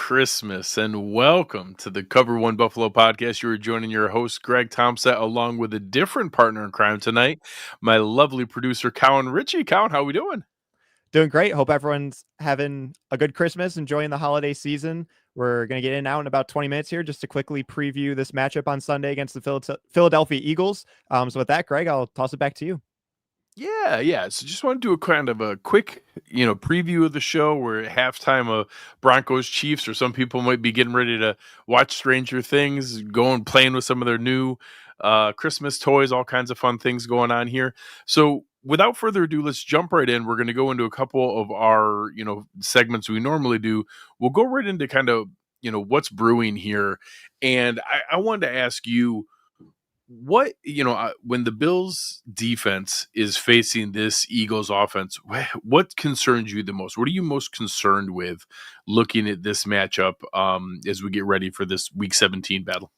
Christmas and welcome to the Cover One Buffalo podcast. You are joining your host, Greg Tompsett, along with a different partner in crime tonight, my lovely producer, Colin Richey. Colin, how we doing? Doing great. Hope everyone's having a good Christmas, enjoying the holiday season. We're going to get in and out in about 20 minutes here just to quickly preview this matchup on Sunday against the Philadelphia Eagles. So with that, Greg, I'll toss it back to you. Yeah. So just want to do a kind of a quick, preview of the show. We're at halftime of Broncos Chiefs, or some people might be getting ready to watch Stranger Things, going playing with some of their new Christmas toys, all kinds of fun things going on here. So without further ado, let's jump right in. We're going to go into a couple of our, segments we normally do. We'll go right into kind of, what's brewing here. And I wanted to ask you, when the Bills defense is facing this Eagles offense, what concerns you the most? What are you most concerned with looking at this matchup as we get ready for this week 17 battle?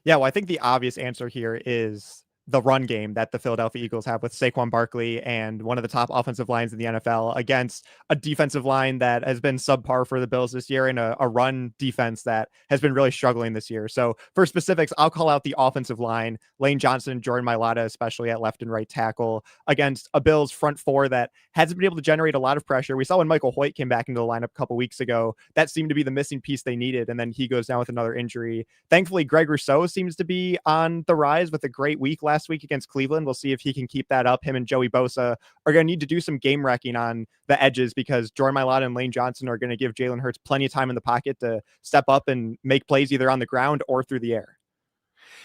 Yeah, well, I think the obvious answer here is the run game that the Philadelphia Eagles have with Saquon Barkley and one of the top offensive lines in the NFL against a defensive line that has been subpar for the Bills this year and a run defense that has been really struggling this year. So for specifics, I'll call out the offensive line, Lane Johnson, Jordan Mailata, especially at left and right tackle, against a Bills front four that hasn't been able to generate a lot of pressure. We saw when Michael Hoyt came back into the lineup a couple weeks ago, that seemed to be the missing piece they needed. And then he goes down with another injury. Thankfully, Greg Rousseau seems to be on the rise with a great week last week against Cleveland. We'll see if he can keep that up. Him and Joey Bosa are going to need to do some game wrecking on the edges because Jordan Mailata and Lane Johnson are going to give Jalen Hurts plenty of time in the pocket to step up and make plays either on the ground or through the air.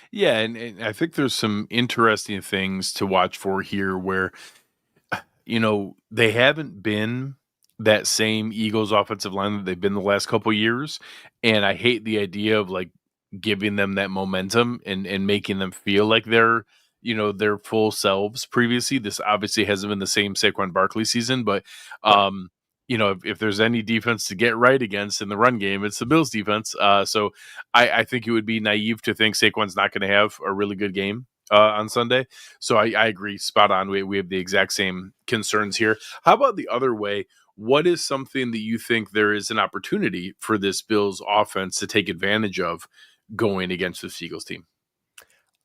Yeah, and I think there's some interesting things to watch for here where, they haven't been that same Eagles offensive line that they've been the last couple of years. And I hate the idea of like giving them that momentum and making them feel like they're, their full selves previously. This obviously hasn't been the same Saquon Barkley season, but, if there's any defense to get right against in the run game, it's the Bills defense. So I think it would be naive to think Saquon's not going to have a really good game on Sunday. So I agree, spot on. We have the exact same concerns here. How about the other way? What is something that you think there is an opportunity for this Bills offense to take advantage of going against this Eagles team?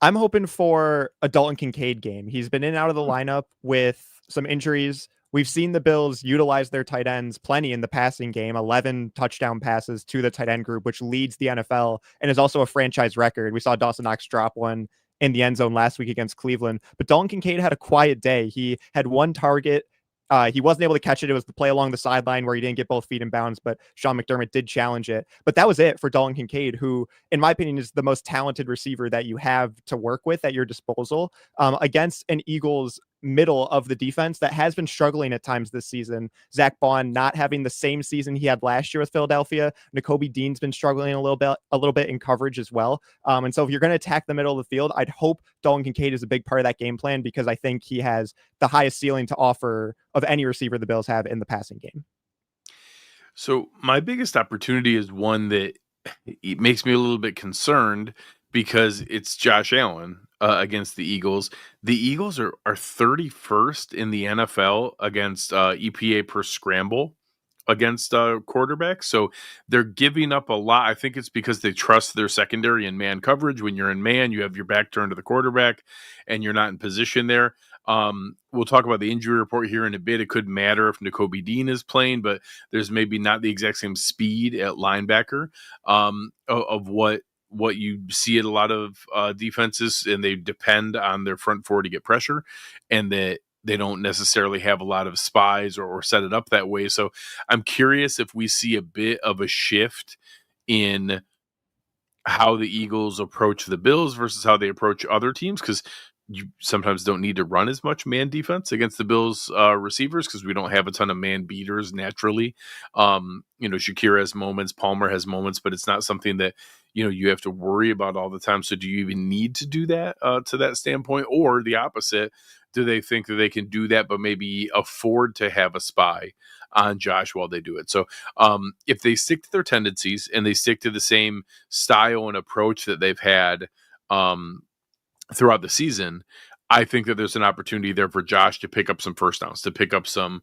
I'm hoping for a Dalton Kincaid game. He's been in and out of the lineup with some injuries. We've seen the Bills utilize their tight ends plenty in the passing game, 11 touchdown passes to the tight end group, which leads the NFL and is also a franchise record. We saw Dawson Knox drop one in the end zone last week against Cleveland, but Dalton Kincaid had a quiet day. He had one target. He wasn't able to catch it. It was the play along the sideline where he didn't get both feet in bounds, but Sean McDermott did challenge it. But that was it for Dalton Kincaid, who, in my opinion, is the most talented receiver that you have to work with at your disposal against an Eagles middle of the defense that has been struggling at times this season. Zach Bond not having the same season he had last year with Philadelphia. Nakobe Dean's been struggling a little bit in coverage as well. And so if you're going to attack the middle of the field, I'd hope Dalton Kincaid is a big part of that game plan because I think he has the highest ceiling to offer of any receiver the Bills have in the passing game. So my biggest opportunity is one that it makes me a little bit concerned because it's Josh Allen against the Eagles. The Eagles are 31st in the NFL against EPA per scramble against quarterbacks. So they're giving up a lot. I think it's because they trust their secondary in man coverage. When you're in man, you have your back turned to the quarterback and you're not in position there. We'll talk about the injury report here in a bit. It could matter if Nakobe Dean is playing, but there's maybe not the exact same speed at linebacker of what you see at a lot of defenses, and they depend on their front four to get pressure, and that they don't necessarily have a lot of spies or set it up that way. So I'm curious if we see a bit of a shift in how the Eagles approach the Bills versus how they approach other teams, because you sometimes don't need to run as much man defense against the Bills receivers because we don't have a ton of man beaters naturally. Shakira has moments, Palmer has moments, but it's not something that, you have to worry about all the time. So do you even need to do that to that standpoint? Or the opposite, do they think that they can do that but maybe afford to have a spy on Josh while they do it? So if they stick to their tendencies and they stick to the same style and approach that they've had throughout the season, I think that there's an opportunity there for Josh to pick up some first downs, to pick up some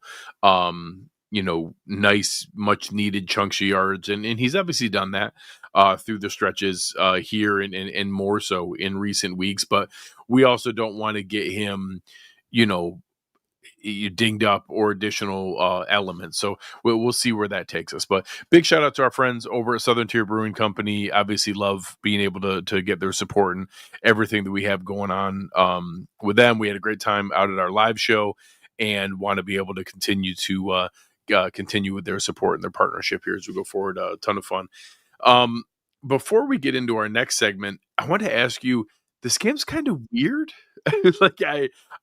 nice, much needed chunks of yards. And he's obviously done that through the stretches here and more so in recent weeks. But we also don't want to get him, you know, dinged up or additional elements. So we'll see where that takes us. But big shout out to our friends over at Southern Tier Brewing Company. Obviously love being able to get their support and everything that we have going on with them. We had a great time out at our live show and want to be able to continue with their support and their partnership here as we go forward. A ton of fun. Before we get into our next segment, I want to ask you, this game's kind of weird. Like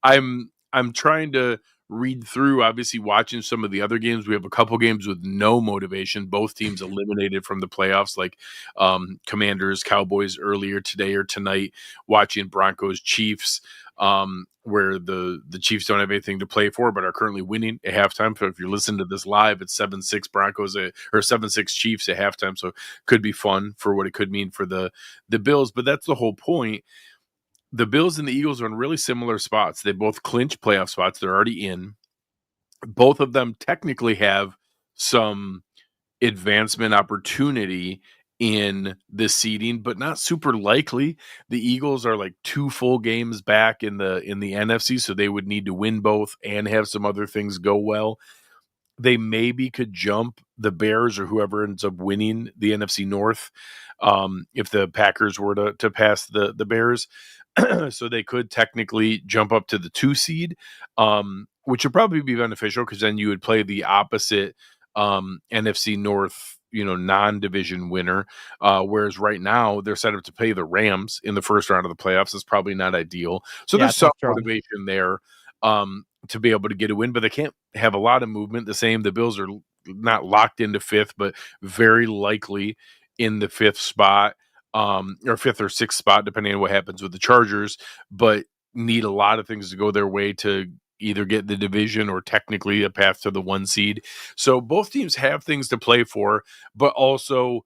I'm trying to read through, obviously watching some of the other games. We have a couple games with no motivation. Both teams eliminated from the playoffs, like Commanders, Cowboys earlier today or tonight, watching Broncos, Chiefs, where the Chiefs don't have anything to play for, but are currently winning at halftime. So if you're listening to this live, it's 7-6 Broncos or 7-6 Chiefs at halftime. So could be fun for what it could mean for the Bills. But that's the whole point. The Bills and the Eagles are in really similar spots. They both clinch playoff spots. They're already in. Both of them technically have some advancement opportunity in the seeding, but not super likely. The Eagles are like 2 full games back in the NFC, so they would need to win both and have some other things go well. They maybe could jump the Bears or whoever ends up winning the NFC North if the Packers were to pass the Bears. So they could technically jump up to the 2 seed, which would probably be beneficial because then you would play the opposite NFC North, non-division winner. Whereas right now they're set up to play the Rams in the first round of the playoffs. It's probably not ideal. So there's some motivation there to be able to get a win, but they can't have a lot of movement. The Bills are not locked into 5th, but very likely in the 5th spot. Or 5th or 6th spot, depending on what happens with the Chargers, but need a lot of things to go their way to either get the division or technically a path to the 1 seed. So both teams have things to play for, but also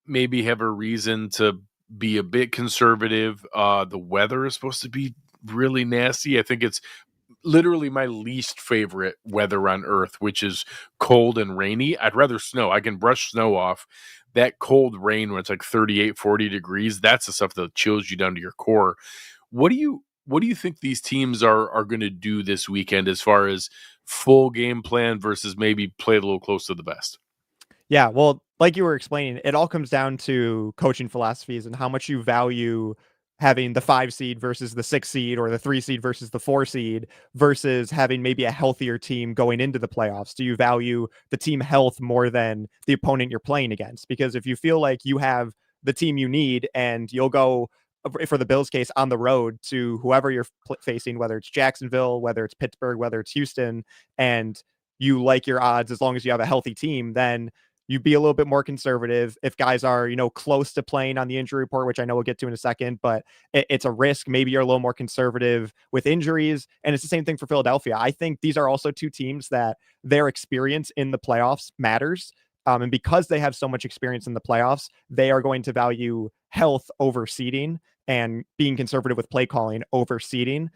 maybe have a reason to be a bit conservative. The weather is supposed to be really nasty. I think it's literally my least favorite weather on earth, which is cold and rainy. I'd rather snow. I can brush snow off. That cold rain when it's like 38, 40 degrees, that's the stuff that chills you down to your core. What do you think these teams are going to do this weekend as far as full game plan versus maybe play a little close to the vest? Yeah, well, like you were explaining, it all comes down to coaching philosophies and how much you value having the 5 seed versus the 6 seed or the 3 seed versus the 4 seed versus having maybe a healthier team going into the playoffs. Do you value the team health more than the opponent you're playing against? Because if you feel like you have the team you need and you'll go, for the Bills case, on the road to whoever you're facing, whether it's Jacksonville, whether it's Pittsburgh, whether it's Houston, and you like your odds as long as you have a healthy team, then you be a little bit more conservative. If guys are, close to playing on the injury report, which I know we'll get to in a second, but it's a risk. Maybe you're a little more conservative with injuries. And it's the same thing for Philadelphia. I think these are also 2 teams that their experience in the playoffs matters. And because they have so much experience in the playoffs, they are going to value health over seeding and being conservative with play calling over seeding.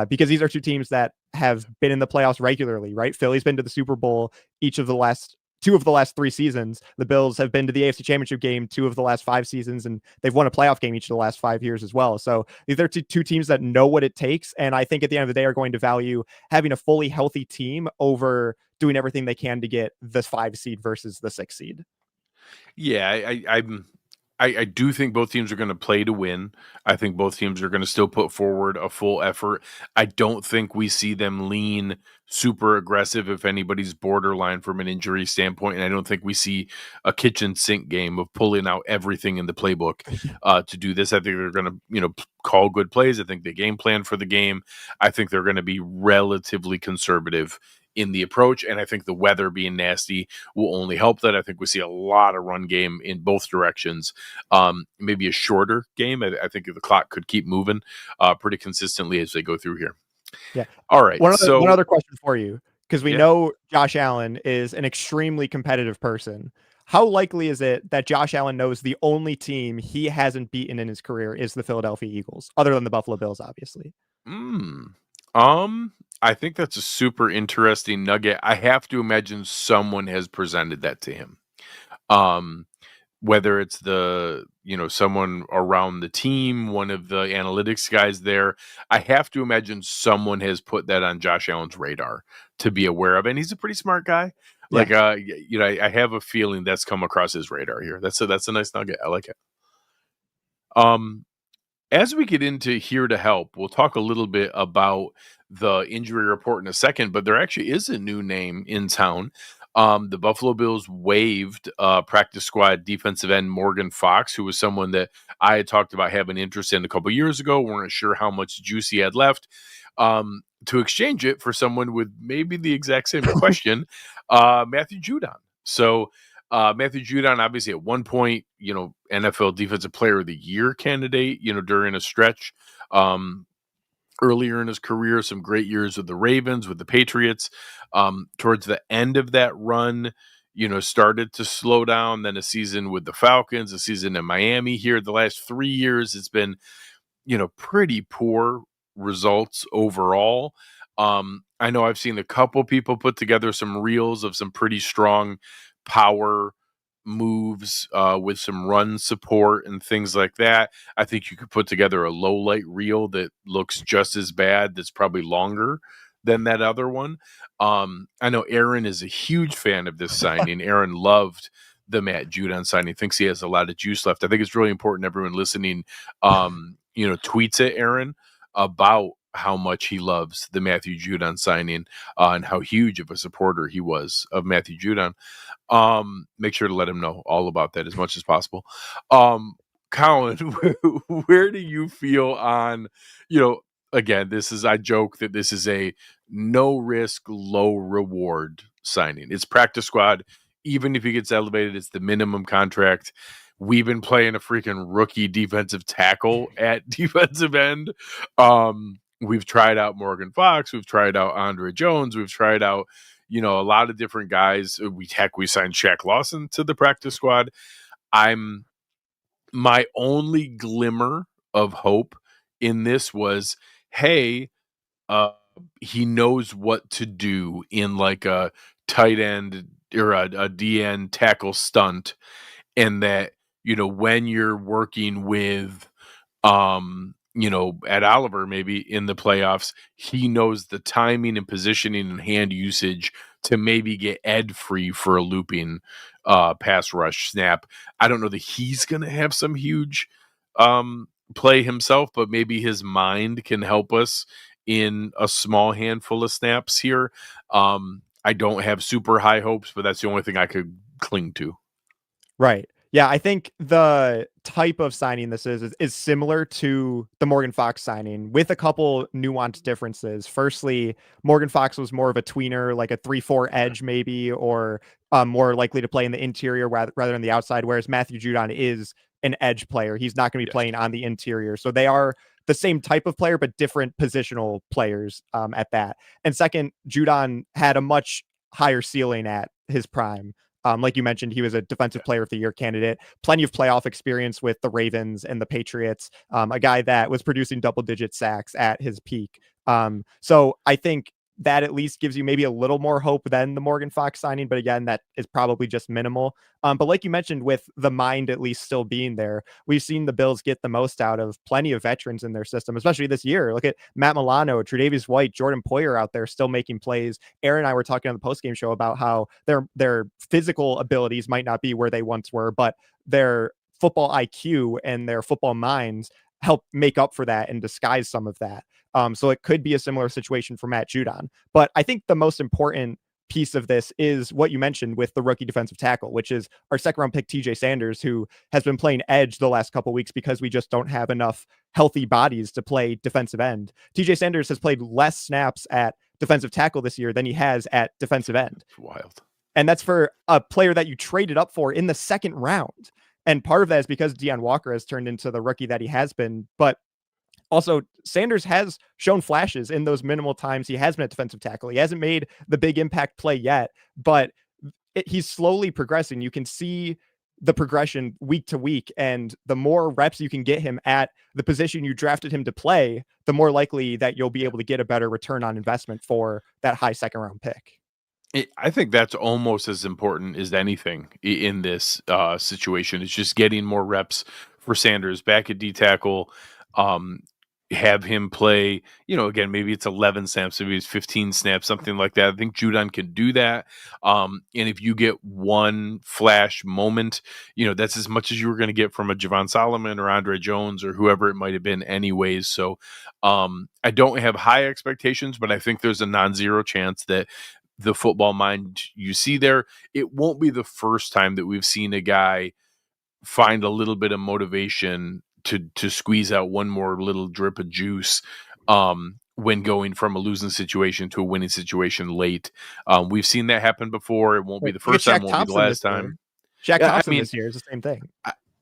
Because these are 2 teams that have been in the playoffs regularly, right? Philly's been to the Super Bowl each of the last 2 of the last 3 seasons. The Bills have been to the AFC Championship game 2 of the last 5 seasons, and they've won a playoff game each of the last 5 years as well. So these are 2 teams that know what it takes, and I think at the end of the day are going to value having a fully healthy team over doing everything they can to get the 5 seed versus the 6 seed. Yeah, I do think both teams are going to play to win. I think both teams are going to still put forward a full effort. I don't think we see them lean super aggressive if anybody's borderline from an injury standpoint. And I don't think we see a kitchen sink game of pulling out everything in the playbook to do this. I think they're going to, call good plays. I think they game plan for the game. I think they're going to be relatively conservative in the approach, and I think the weather being nasty will only help that. I think we see a lot of run game in both directions. Maybe a shorter game. I think the clock could keep moving pretty consistently as they go through here. Yeah. All right. One other question for you, because we Yeah. know Josh Allen is an extremely competitive person. How likely is it that Josh Allen knows the only team he hasn't beaten in his career is the Philadelphia Eagles, other than the Buffalo Bills, obviously? I think that's a super interesting nugget. I have to imagine someone has presented that to him. Um, whether it's someone around the team, one of the analytics guys there, I have to imagine someone has put that on Josh Allen's radar to be aware of. And he's a pretty smart guy. Yeah. I have a feeling that's come across his radar here. That's a nice nugget. I like it. Um, as we get into here to help, we'll talk a little bit about the injury report in a second, but there actually is a new name in town. The Buffalo Bills waived practice squad defensive end Morgan Fox, who was someone that I had talked about having interest in a couple years ago. Weren't sure how much juice he had left, to exchange it for someone with maybe the exact same question, Matthew Judon. So Matthew Judon, obviously at one point, NFL Defensive Player of the Year candidate, during a stretch earlier in his career, some great years with the Ravens, with the Patriots. Towards the end of that run, started to slow down. Then a season with the Falcons, a season in Miami here. The last 3 years, it's been, pretty poor results overall. I know I've seen a couple people put together some reels of some pretty strong power moves with some run support and things like that. I think you could put together a low light reel that looks just as bad, that's probably longer than that other one. I know Aaron is a huge fan of this signing. Aaron loved the Matt Judon signing, thinks he has a lot of juice left. I think it's really important everyone listening tweets at Aaron about how much he loves the Matthew Judon signing and how huge of a supporter he was of Matthew Judon. Make sure to let him know all about that as much as possible. Colin, where do you feel on, again, I joke that this is a no risk, low reward signing. It's practice squad. Even if he gets elevated, it's the minimum contract. We've been playing a freaking rookie defensive tackle at defensive end. We've tried out Morgan Fox. We've tried out Andre Jones. We've tried out, a lot of different guys. We signed Shaq Lawson to the practice squad. My only glimmer of hope in this was, hey, he knows what to do in like a tight end or a DN tackle stunt, and that, when you're working with at Oliver, maybe in the playoffs, he knows the timing and positioning and hand usage to maybe get Ed free for a looping pass rush snap. I don't know that he's going to have some huge play himself, but maybe his mind can help us in a small handful of snaps here. I don't have super high hopes, but that's the only thing I could cling to. Right. Yeah, I think the type of signing this is similar to the Morgan Fox signing with a couple nuanced differences. Firstly, Morgan Fox was more of a tweener, like a 3-4 edge maybe, or more likely to play in the interior rather than the outside, whereas Matthew Judon is an edge player. He's not going to be playing on the interior. So they are the same type of player, but different positional players at that. And second, Judon had a much higher ceiling at his prime. Like you mentioned, he was a defensive player of the year candidate, plenty of playoff experience with the Ravens and the Patriots, a guy that was producing double-digit sacks at his peak. So I think that at least gives you maybe a little more hope than the Morgan Fox signing. But again, that is probably just minimal. But like you mentioned, with the mind at least still being there, we've seen the Bills get the most out of plenty of veterans in their system, especially this year. Look at Matt Milano, Tre'Davious White, Jordan Poyer out there still making plays. Aaron and I were talking on the postgame show about how their physical abilities might not be where they once were, but their football IQ and their football minds help make up for that and disguise some of that. So it could be a similar situation for Matt Judon. But I think the most important piece of this is what you mentioned with the rookie defensive tackle, which is our second round pick, TJ Sanders, who has been playing edge the last couple of weeks because we just don't have enough healthy bodies to play defensive end. TJ Sanders has played less snaps at defensive tackle this year than he has at defensive end. It's wild. And that's for a player that you traded up for in the second round. And part of that is because Deion Walker has turned into the rookie that he has been. But also, Sanders has shown flashes in those minimal times he has been a defensive tackle. He hasn't made the big impact play yet, but he's slowly progressing. You can see the progression week to week. And the more reps you can get him at the position you drafted him to play, the more likely that you'll be able to get a better return on investment for that high second round pick. I think that's almost as important as anything in this situation. It's just getting more reps for Sanders back at D tackle. Um, have him play, again, maybe it's 11 snaps, maybe it's 15 snaps, something like that. I think Judon can do that. And if you get one flash moment, that's as much as you were going to get from a Javon Solomon or Andre Jones or whoever it might have been anyways. So I don't have high expectations, but I think there's a non-zero chance that the football mind you see there, it won't be the first time that we've seen a guy find a little bit of motivation to squeeze out one more little drip of juice when going from a losing situation to a winning situation late. We've seen that happen before. It won't be the first time, won't be the last time. Shaq Thompson this year is the same thing.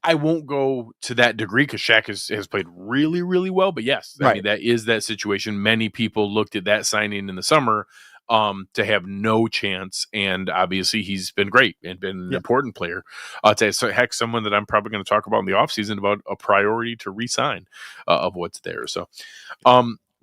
I won't go to that degree because Shaq has played really, really well. But yes, I mean, that is that situation. Many people looked at that signing in the summer to have no chance. And obviously he's been great and been an important player. Someone that I'm probably going to talk about in the offseason about a priority to re-sign of what's there. So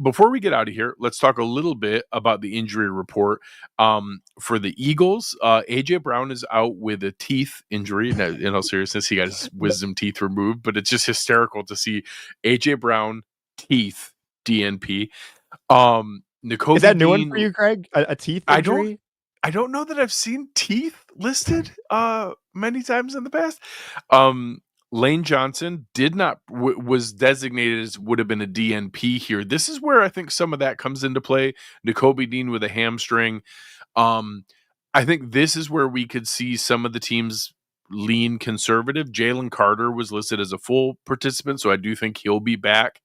before we get out of here, let's talk a little bit about the injury report. For the Eagles, A.J. Brown is out with a teeth injury. Now, in all seriousness, he got his wisdom teeth removed, but it's just hysterical to see A.J. Brown, teeth, DNP. Is that new one for you, Craig? A teeth injury? I don't know that I've seen teeth listed many times in the past. Lane Johnson was designated as would have been a DNP here. This is where I think some of that comes into play. Nakobe Dean with a hamstring. I think this is where we could see some of the teams lean conservative. Jalen Carter was listed as a full participant, so I do think he'll be back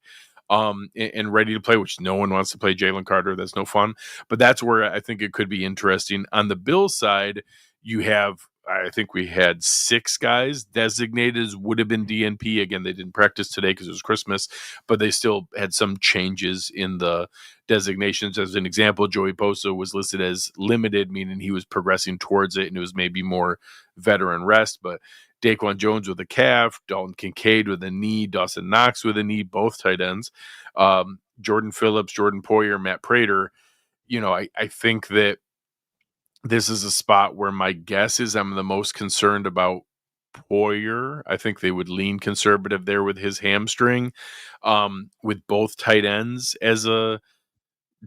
and ready to play, which no one wants to play Jalen Carter. That's no fun. But that's where I think it could be interesting. On the Bills side, you have, I think we had 6 guys designated as would have been DNP. Again, they didn't practice today because it was Christmas, but they still had some changes in the designations. As an example, Joey Bosa was listed as limited, meaning he was progressing towards it, and it was maybe more veteran rest. But Daquan Jones with a calf, Dalton Kincaid with a knee, Dawson Knox with a knee, both tight ends, Jordan Phillips, Jordan Poyer, Matt Prater. I think that this is a spot where my guess is I'm the most concerned about Poyer. I think they would lean conservative there with his hamstring, with both tight ends as a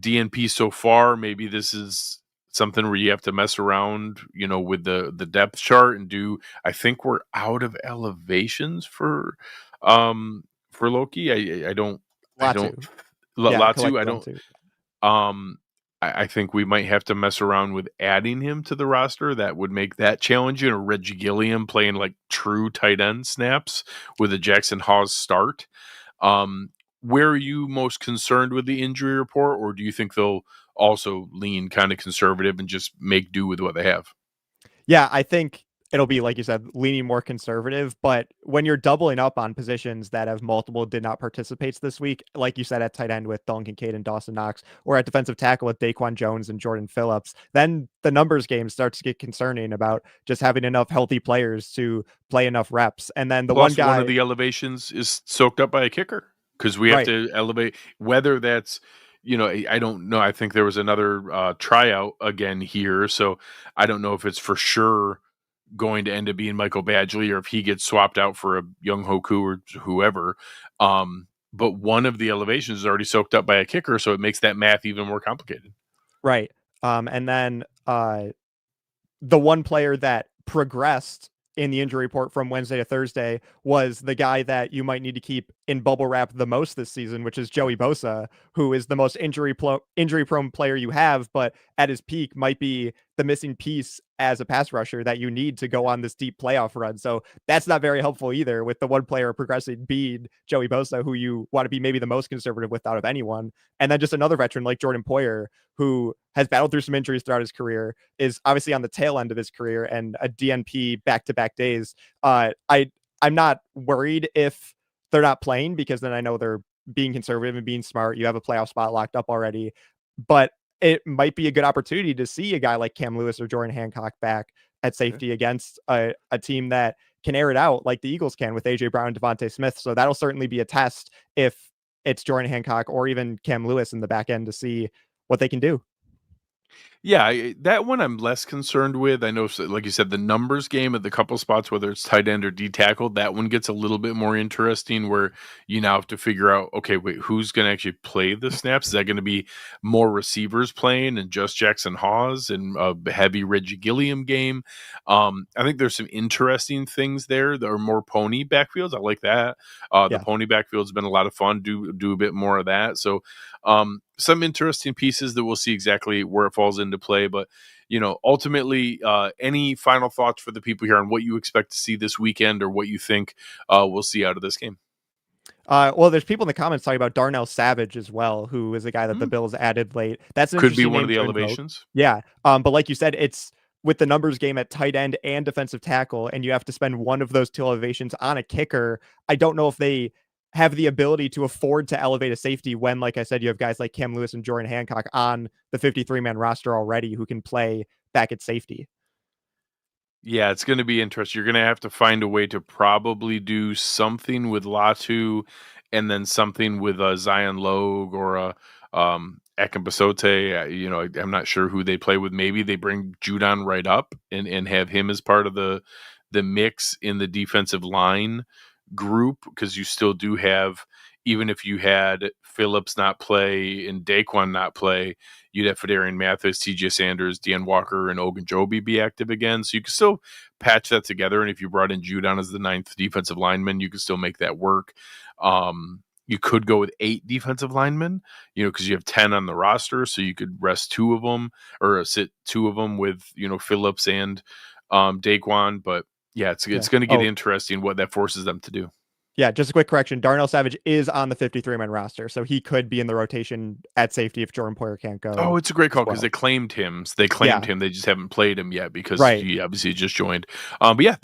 DNP so far. Maybe this is something where you have to mess around, with the depth chart and do. I think we're out of elevations for Loki. I don't. I think we might have to mess around with adding him to the roster. That would make that challenging. Or Reggie Gilliam playing like true tight end snaps with a Jackson Hawes start. Where are you most concerned with the injury report, or do you think they'll also lean kind of conservative and just make do with what they have? Yeah, I think it'll be, like you said, leaning more conservative. But when you're doubling up on positions that have multiple did not participates this week, like you said, at tight end with Dalton Kincaid and Dawson Knox, or at defensive tackle with Daquan Jones and Jordan Phillips, then the numbers game starts to get concerning about just having enough healthy players to play enough reps. And then one of the elevations is soaked up by a kicker because we have to elevate, whether that's, I don't know. I think there was another tryout again here. So I don't know if it's for sure going to end up being Michael Badgley or if he gets swapped out for a Young Hoku or whoever. But one of the elevations is already soaked up by a kicker, so it makes that math even more complicated. Right. And then the one player that progressed in the injury report from Wednesday to Thursday was the guy that you might need to keep in bubble wrap the most this season, which is Joey Bosa, who is the most injury prone player you have, but at his peak might be the missing piece as a pass rusher that you need to go on this deep playoff run. So that's not very helpful either, with the one player progressing being Joey Bosa, who you want to be maybe the most conservative with out of anyone. And then just another veteran like Jordan Poyer, who has battled through some injuries throughout his career, is obviously on the tail end of his career and a DNP back-to-back days. I'm not worried if they're not playing, because then I know they're being conservative and being smart. You have a playoff spot locked up already, but it might be a good opportunity to see a guy like Cam Lewis or Jordan Hancock back at safety against a team that can air it out like the Eagles can with AJ Brown and Devontae Smith. So that'll certainly be a test if it's Jordan Hancock or even Cam Lewis in the back end to see what they can do. Yeah, that one I'm less concerned with. I know, like you said, the numbers game at the couple spots, whether it's tight end or D tackle, that one gets a little bit more interesting where you now have to figure out, okay, wait, who's going to actually play the snaps? Is that going to be more receivers playing and just Jackson Hawes and a heavy Reggie Gilliam game? I think there's some interesting things there. There are more pony backfields. I like that. The pony backfield's been a lot of fun. Do a bit more of that. So, some interesting pieces that we'll see exactly where it falls into play. But, ultimately, any final thoughts for the people here on what you expect to see this weekend or what you think we'll see out of this game? Well, there's people in the comments talking about Darnell Savage as well, who is a guy that the Bills added late. That's an Could be interesting one name of the to invoke. elevations. Yeah. But like you said, it's with the numbers game at tight end and defensive tackle, and you have to spend one of those two elevations on a kicker. I don't know if they have the ability to afford to elevate a safety when, like I said, you have guys like Cam Lewis and Jordan Hancock on the 53-man roster already who can play back at safety. Yeah, it's going to be interesting. You're going to have to find a way to probably do something with Latu and then something with Zion Logue or Akinbasote. I'm not sure who they play with. Maybe they bring Judon right up and have him as part of the mix in the defensive line group, because you still do have, even if you had Phillips not play and Daquan not play, you'd have Fedarian Mathis, TJ Sanders, Dean Walker, and Ogunjobi be active again. So you can still patch that together. And if you brought in Judon as the 9th defensive lineman, you can still make that work. You could go with 8 defensive linemen, because you have 10 on the roster. So you could rest 2 of them or sit 2 of them with, Phillips and Daquan. But yeah, it's going to get interesting what that forces them to do. Yeah, just a quick correction. Darnell Savage is on the 53-man roster, so he could be in the rotation at safety if Jordan Poyer can't go. Oh, it's a great call because they claimed him. They claimed him. They just haven't played him yet because he obviously just joined. But yeah,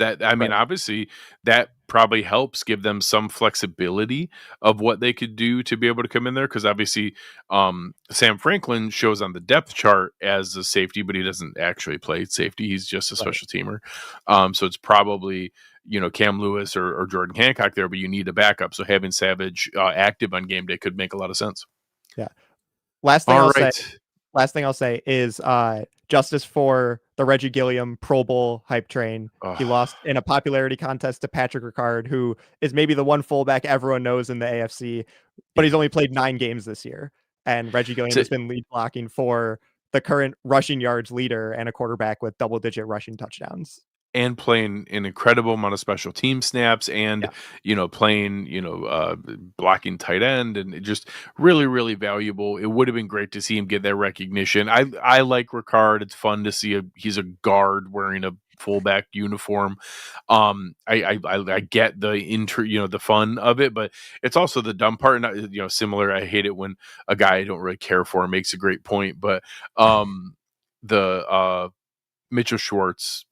obviously that probably helps give them some flexibility of what they could do to be able to come in there, because obviously Sam Franklin shows on the depth chart as a safety, but he doesn't actually play safety. He's just a special teamer. So it's probably Cam Lewis or Jordan Hancock there, but you need a backup. So having Savage active on game day could make a lot of sense. Yeah. Last thing I'll say is justice for the Reggie Gilliam Pro Bowl hype train. He lost in a popularity contest to Patrick Ricard, who is maybe the one fullback everyone knows in the AFC, but he's only played 9 games this year. And Reggie Gilliam has been lead blocking for the current rushing yards leader and a quarterback with double-digit rushing touchdowns. And playing an incredible amount of special team snaps and, playing, blocking tight end, and just really, really valuable. It would have been great to see him get that recognition. I like Ricard. It's fun to see he's a guard wearing a fullback uniform. I get the the fun of it, but it's also the dumb part. And, similar. I hate it when a guy I don't really care for makes a great point, but Mitchell Schwartz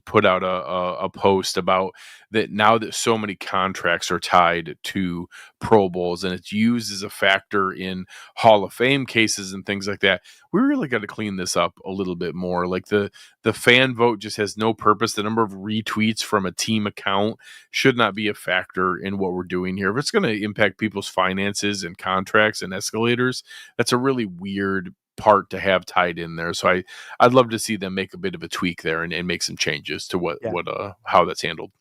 put out a post about that now that so many contracts are tied to Pro Bowls and it's used as a factor in Hall of Fame cases and things like that. We really got to clean this up a little bit more. Like the fan vote just has no purpose. The number of retweets from a team account should not be a factor in what we're doing here. If it's going to impact people's finances and contracts and escalators, that's a really weird part to have tied in there. So I'd love to see them make a bit of a tweak there and make some changes to how that's handled.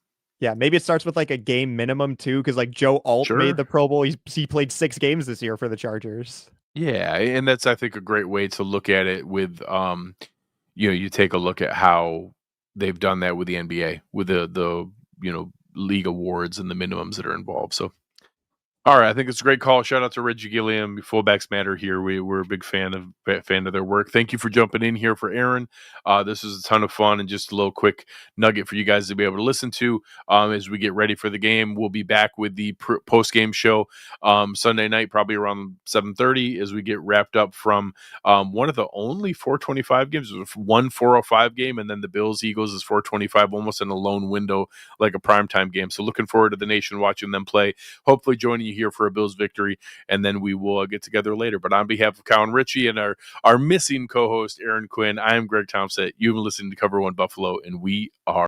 Yeah, maybe it starts with like a game minimum too, because like Joe Alt made the Pro Bowl. He played 6 games this year for the Chargers. Yeah, and that's, I think, a great way to look at it with you take a look at how they've done that with the NBA with the league awards and the minimums that are involved. So all right, I think it's a great call. Shout out to Reggie Gilliam. Fullbacks matter here. We're a big fan of their work. Thank you for jumping in here for Aaron. This was a ton of fun and just a little quick nugget for you guys to be able to listen to as we get ready for the game. We'll be back with the post-game show Sunday night, probably around 7:30 as we get wrapped up from one of the only 425 games. It was one 405 game, and then the Bills-Eagles is 425, almost in a lone window like a primetime game. So looking forward to the nation watching them play. Hopefully joining you here for a Bills victory, and then we will get together later. But on behalf of Colin Richey and our missing co-host Aaron Quinn, I am Greg Tompsett. You've been listening to Cover One Buffalo, and we are